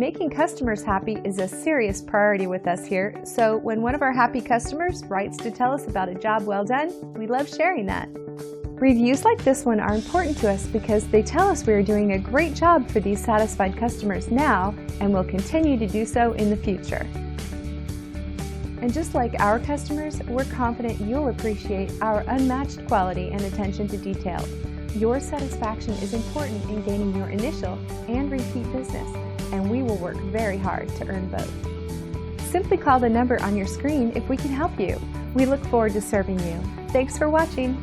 Making customers happy is a serious priority with us here, so when one of our happy customers writes to tell us about a job well done, we love sharing that. Reviews like this one are important to us because they tell us we are doing a great job for these satisfied customers now and will continue to do so in the future. And just like our customers, we're confident you'll appreciate our unmatched quality and attention to detail. Your satisfaction is important in gaining your initial and repeat business, and we will work very hard to earn both. Simply call the number on your screen if we can help you. We look forward to serving you. Thanks for watching.